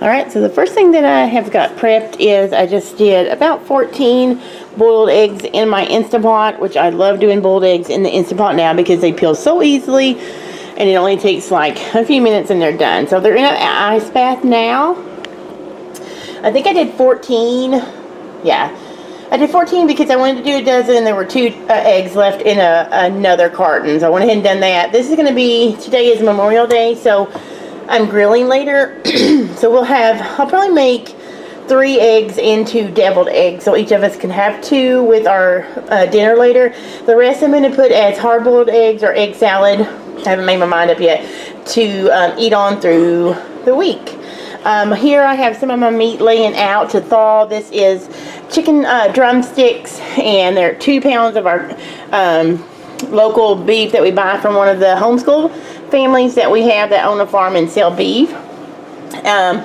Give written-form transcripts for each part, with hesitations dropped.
Alright, so the first thing that I have got prepped is I just did about 14 boiled eggs in my Instant Pot, which I love doing boiled eggs in the Instant Pot now because they peel so easily and it only takes like a few minutes and they're done. So they're in an ice bath now. I think I did 14. Yeah, I did 14 because I wanted to do a dozen and there were 2 eggs left in another carton. So I went ahead and done that. This is going to be, today is Memorial Day, so I'm grilling later. So I'll probably make 3 eggs into deviled eggs, so each of us can have 2 with our dinner later. The rest I'm going to put as hard-boiled eggs or egg salad. I haven't made my mind up yet, to eat on through the week. Here I have some of my meat laying out to thaw. This is chicken drumsticks, and they're 2 pounds of our local beef that we buy from one of the homeschool families that we have that own a farm and sell beef. And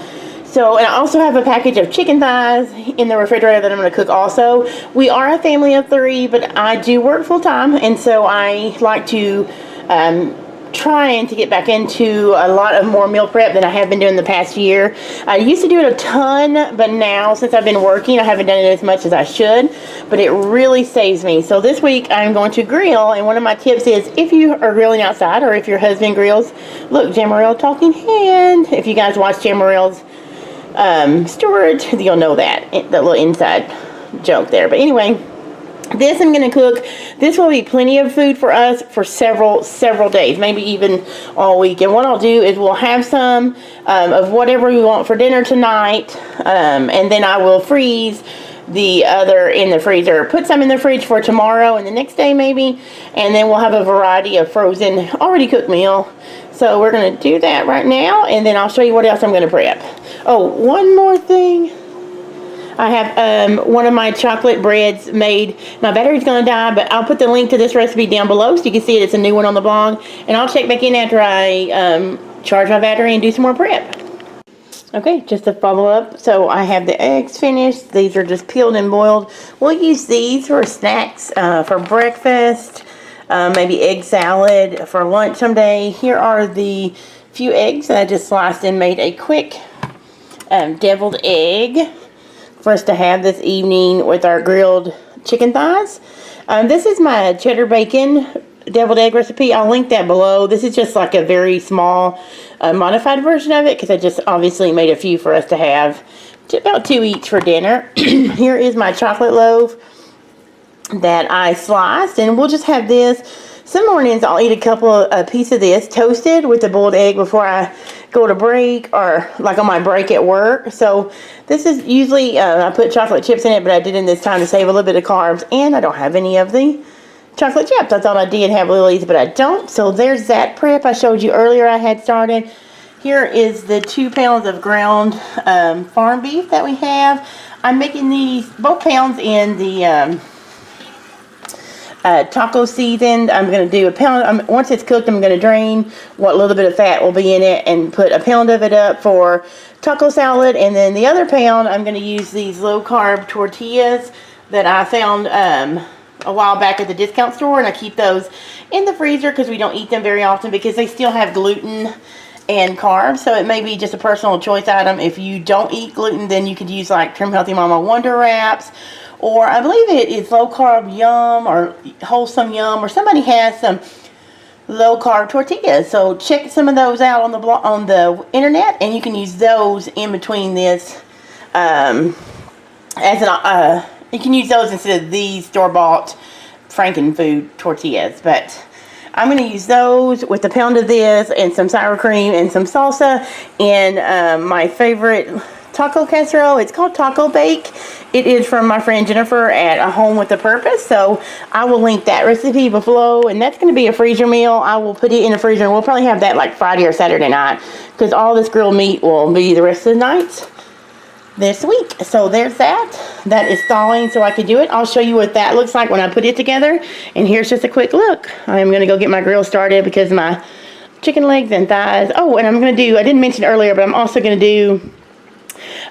I also have a package of chicken thighs in the refrigerator that I'm going to cook also. We are a family of 3, but I do work full time, and so I like to trying to get back into a lot of more meal prep than I have been doing the past year. I used to do it a ton, but now since I've been working, I haven't done it as much as I should, but it really saves me. So this week I'm going to grill, and one of my tips is if you are grilling outside or if your husband grills, look, Jamarelle talking hand. If you guys watch Jamarelle's storage, you'll know that little inside joke there. But anyway, this I'm going to cook. This will be plenty of food for us for several days, maybe even all week. And what I'll do is we'll have some of whatever we want for dinner tonight, and then I will freeze the other in the freezer. Put some in the fridge for tomorrow and the next day maybe, and then we'll have a variety of frozen, already cooked meal. So we're going to do that right now, and then I'll show you what else I'm going to prep. Oh, one more thing. I have one of my chocolate breads made. My battery's going to die, but I'll put the link to this recipe down below so you can see it. It's a new one on the blog. And I'll check back in after I charge my battery and do some more prep. Okay, just to follow up. So I have the eggs finished. These are just peeled and boiled. We'll use these for snacks for breakfast, maybe egg salad for lunch someday. Here are the few eggs that I just sliced and made a quick deviled egg for us to have this evening with our grilled chicken thighs. This is my cheddar bacon deviled egg recipe. I'll link that below. This is just like a very small modified version of it because I just obviously made a few for us to have, about 2 each for dinner. Here is my chocolate loaf that I sliced, and we'll just have this. Some mornings I'll eat a piece of this toasted with the boiled egg before I go to break, or like on my break at work. So this is usually, I put chocolate chips in it, but I did in this time to save a little bit of carbs, and I don't have any of the chocolate chips. I thought I did have Lily's, but I don't. So there's that prep I showed you earlier I had started. Here is the 2 pounds of ground farm beef that we have. I'm making these, both pounds in the taco seasoned. I'm going to do a pound. Once it's cooked, I'm going to drain what little bit of fat will be in it and put a pound of it up for taco salad. And then the other pound, I'm going to use these low-carb tortillas that I found a while back at the discount store. And I keep those in the freezer because we don't eat them very often because they still have gluten and carbs. So it may be just a personal choice item. If you don't eat gluten, then you could use like Trim Healthy Mama Wonder Wraps, or I believe it is low carb yum or wholesome yum, or somebody has some low carb tortillas. So check some of those out on the internet, and you can use those in between this you can use those instead of these store-bought Frankenfood tortillas. But I'm going to use those with a pound of this and some sour cream and some salsa and my favorite taco casserole. It's called Taco Bake. It is from my friend Jennifer at A Home with a Purpose. So I will link that recipe below, and that's going to be a freezer meal. I will put it in the freezer, and we'll probably have that like Friday or Saturday night because all this grilled meat will be the rest of the nights this week. So there's that. That is thawing so I can do it. I'll show you what that looks like when I put it together. And here's just a quick look. I'm going to go get my grill started because my chicken legs and thighs. Oh, and I'm going to do, I didn't mention earlier, but I'm also going to do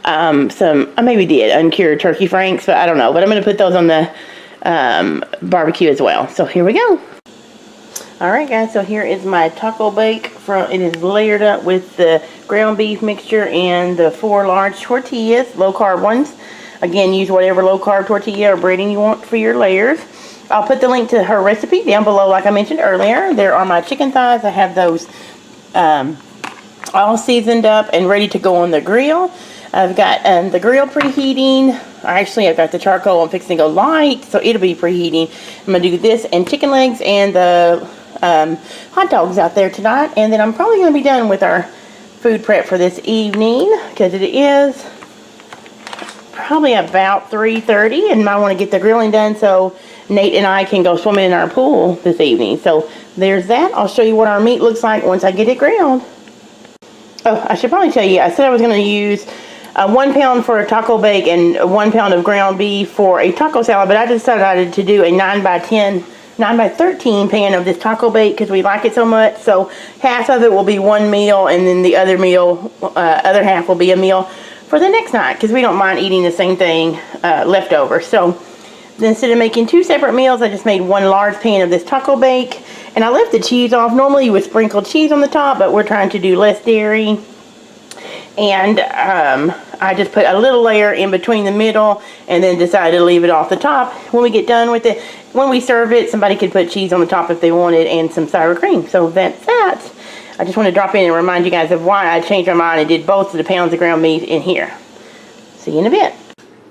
some, I maybe did uncured turkey franks, but I don't know. But I'm going to put those on the barbecue as well. So here we go. Alright guys, so here is my taco bake. It is layered up with the ground beef mixture and the 4 large tortillas, low carb ones. Again, use whatever low carb tortilla or breading you want for your layers. I'll put the link to her recipe down below like I mentioned earlier. There are my chicken thighs. I have those all seasoned up and ready to go on the grill. I've got the grill preheating. Actually, I've got the charcoal. I'm fixing to go light, so it'll be preheating. I'm going to do this and chicken legs and the hot dogs out there tonight. And then I'm probably going to be done with our food prep for this evening because it is probably about 3:30 and I want to get the grilling done so Nate and I can go swimming in our pool this evening. So there's that. I'll show you what our meat looks like once I get it grilled. Oh, I should probably tell you, I said I was going to use 1 pound for a taco bake and 1 pound of ground beef for a taco salad, but I decided to do a 9 by 13 pan of this taco bake because we like it so much. So half of it will be one meal and then the other half will be a meal for the next night because we don't mind eating the same thing leftover. So instead of making 2 separate meals, I just made 1 large pan of this taco bake. And I left the cheese off. Normally you would sprinkle cheese on the top, but we're trying to do less dairy. And I just put a little layer in between the middle and then decided to leave it off the top. When we get done with it, when we serve it, somebody could put cheese on the top if they wanted and some sour cream. So that's that. I just want to drop in and remind you guys of why I changed my mind and did both of the pounds of ground beef in here. See you in a bit.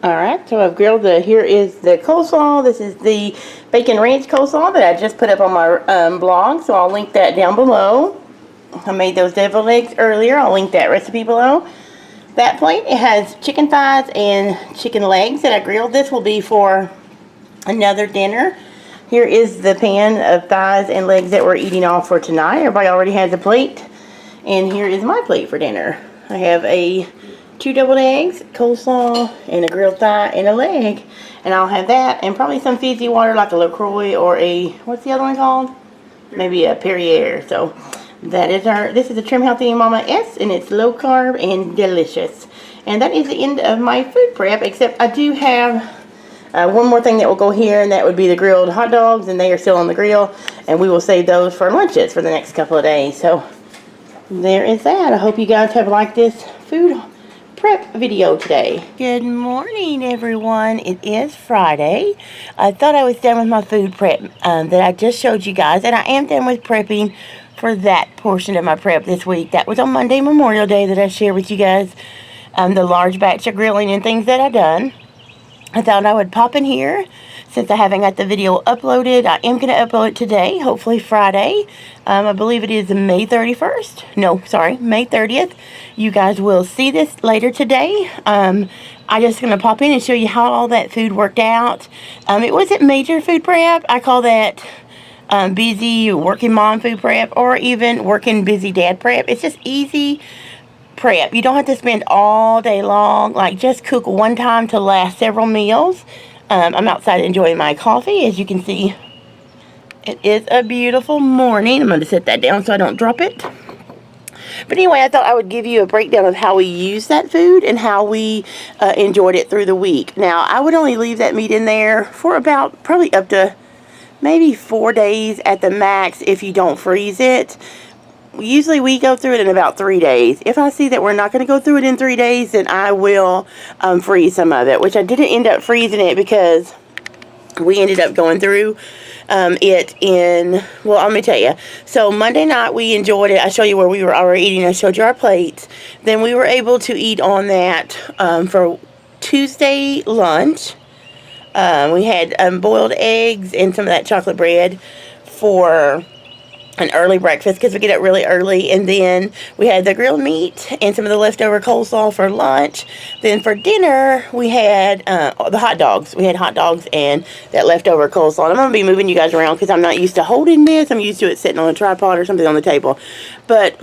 Alright, so I've grilled here is the coleslaw. This is the bacon ranch coleslaw that I just put up on my blog, so I'll link that down below. I made those deviled eggs earlier. I'll link that recipe below. That plate, it has chicken thighs and chicken legs that I grilled. This will be for another dinner. Here is the pan of thighs and legs that we're eating off for tonight. Everybody already has a plate. And here is my plate for dinner. I have 2 deviled eggs, coleslaw, and a grilled thigh and a leg. And I'll have that and probably some fizzy water like a LaCroix or what's the other one called? Maybe a Perrier. So that is this is the Trim Healthy Mama S, and it's low carb and delicious. And that is the end of my food prep, except I do have one more thing that will go here, and that would be the grilled hot dogs, and they are still on the grill, and we will save those for lunches for the next couple of days. So there is that. I hope you guys have liked this food prep video today. Good morning, everyone. It is Friday. I thought I was done with my food prep that I just showed you guys, and I am done with prepping for that portion of my prep this week. That was on Monday, Memorial Day, that I shared with you guys the large batch of grilling and things that I done. I thought I would pop in here since I haven't got the video uploaded. I am going to upload it today, hopefully Friday. I believe it is May 31st. No, sorry, May 30th. You guys will see this later today. I'm just going to pop in and show you how all that food worked out. It wasn't major food prep. I call that busy working mom food prep, or even working busy dad prep. It's just easy prep. You don't have to spend all day long. Like, just cook one time to last several meals. I'm outside enjoying my coffee. As you can see, it is a beautiful morning. I'm going to set that down so I don't drop it. But anyway, I thought I would give you a breakdown of how we use that food and how we enjoyed it through the week. Now, I would only leave that meat in there for about probably up to maybe 4 days at the max if you don't freeze it. Usually we go through it in about 3 days. If I see that we're not going to go through it in 3 days, then I will freeze some of it, which I didn't end up freezing it because we ended up going through it in, well, let me tell you. So Monday night we enjoyed it. I showed you where we were already eating. I showed you our plates. Then we were able to eat on that for Tuesday lunch. We had boiled eggs and some of that chocolate bread for an early breakfast because we get up really early. And then we had the grilled meat and some of the leftover coleslaw for lunch. Then for dinner we had the hot dogs. We had hot dogs and that leftover coleslaw. And I'm going to be moving you guys around because I'm not used to holding this. I'm used to it sitting on a tripod or something on the table. But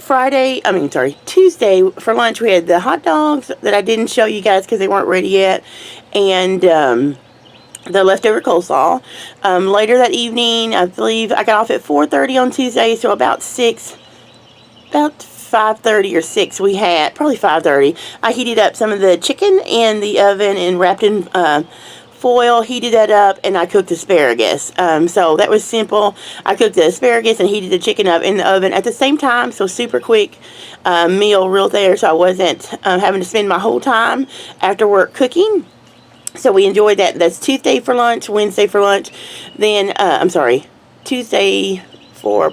Tuesday for lunch we had the hot dogs that I didn't show you guys because they weren't ready yet, and the leftover coleslaw. Later that evening, I believe I got off at 4:30 on Tuesday, so about 5:30 or 6 we had, probably 5:30. I heated up some of the chicken in the oven and wrapped in foil, heated that up, and I cooked asparagus. So that was simple. I cooked the asparagus and heated the chicken up in the oven at the same time, so super quick meal real there, so I wasn't having to spend my whole time after work cooking. So we enjoyed that. That's Tuesday for lunch, Wednesday for lunch, then, I'm sorry, Tuesday for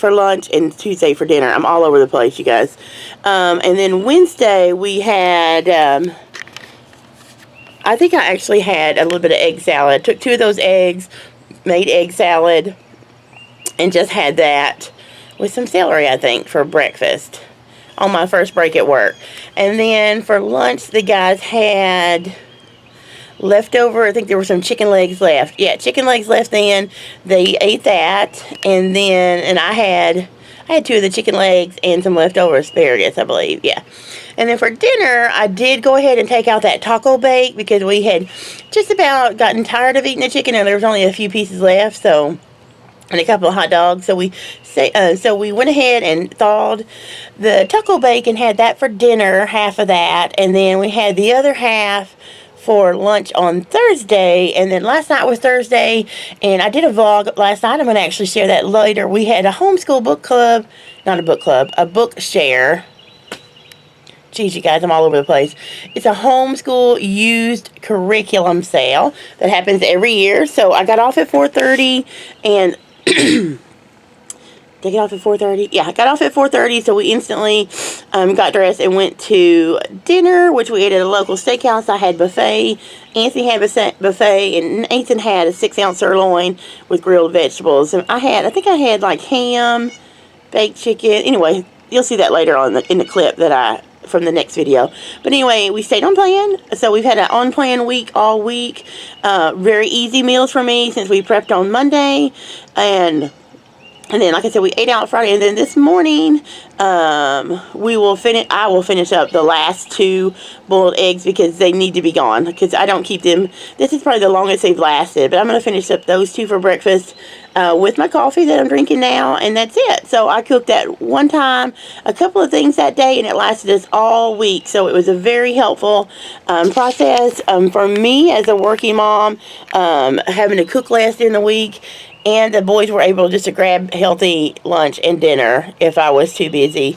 lunch, and Tuesday for dinner. I'm all over the place, you guys. And then Wednesday we had, I think I actually had a little bit of egg salad. Took 2 of those eggs, made egg salad, and just had that with some celery, I think, for breakfast on my first break at work. And then for lunch, the guys had leftover, I think there were some chicken legs left. Yeah, chicken legs left then. They ate that, and then, I had 2 of the chicken legs and some leftover asparagus, I believe, yeah. And then for dinner, I did go ahead and take out that taco bake because we had just about gotten tired of eating the chicken and there was only a few pieces left, so, and a couple of hot dogs. So we went ahead and thawed the taco bake and had that for dinner, half of that, and then we had the other half for lunch on Thursday. And then last night was Thursday, and I did a vlog last night. I'm going to actually share that later. We had a homeschool book club, not a book club, a book share. Geez, you guys, I'm all over the place. It's a homeschool used curriculum sale that happens every year. So I got off at 4:30, and did I get off at 4:30? Yeah, I got off at 4:30, so we instantly got dressed and went to dinner, which we ate at a local steakhouse. I had buffet. Anthony had buffet, and Nathan had a 6-ounce sirloin with grilled vegetables. And I think I had like ham, baked chicken. Anyway, you'll see that later on in the clip that from the next video. But anyway, we stayed on plan. So we've had an on-plan week all week. Very easy meals for me since we prepped on Monday. And then, like I said, we ate out Friday, and then this morning, I will finish up the last 2 boiled eggs because they need to be gone, because I don't keep them. This is probably the longest they've lasted, but I'm going to finish up those 2 for breakfast with my coffee that I'm drinking now, and that's it. So I cooked that one time, a couple of things that day, and it lasted us all week. So it was a very helpful process for me as a working mom, having to cook last in the week. And the boys were able just to grab healthy lunch and dinner if I was too busy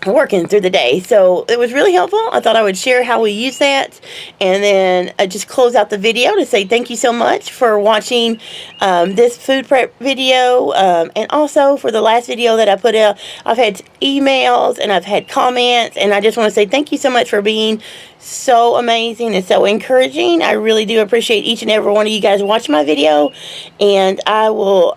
working through the day. So it was really helpful. I thought I would share how we use that, and then I just close out the video to say thank you so much for watching this food prep video, and also for the last video that I put out. I've had emails and I've had comments, and I just want to say thank you so much for being so amazing and so encouraging. I really do appreciate each and every one of you guys watching my video, and I will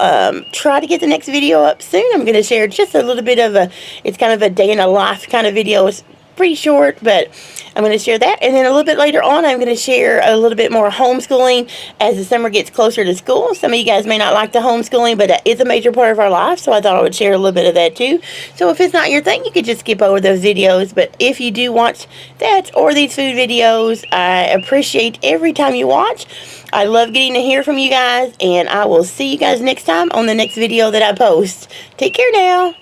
try to get the next video up soon. I'm going to share just a little bit of it's kind of a day in a life kind of video. It's pretty short, but I'm going to share that, and then a little bit later on I'm going to share a little bit more homeschooling as the summer gets closer to school. Some of you guys may not like the homeschooling, but it's a major part of our life, so I thought I would share a little bit of that too. So if it's not your thing, you could just skip over those videos, but if you do watch that or these food videos, I appreciate every time you watch. I love getting to hear from you guys, and I will see you guys next time on the next video that I post. Take care now.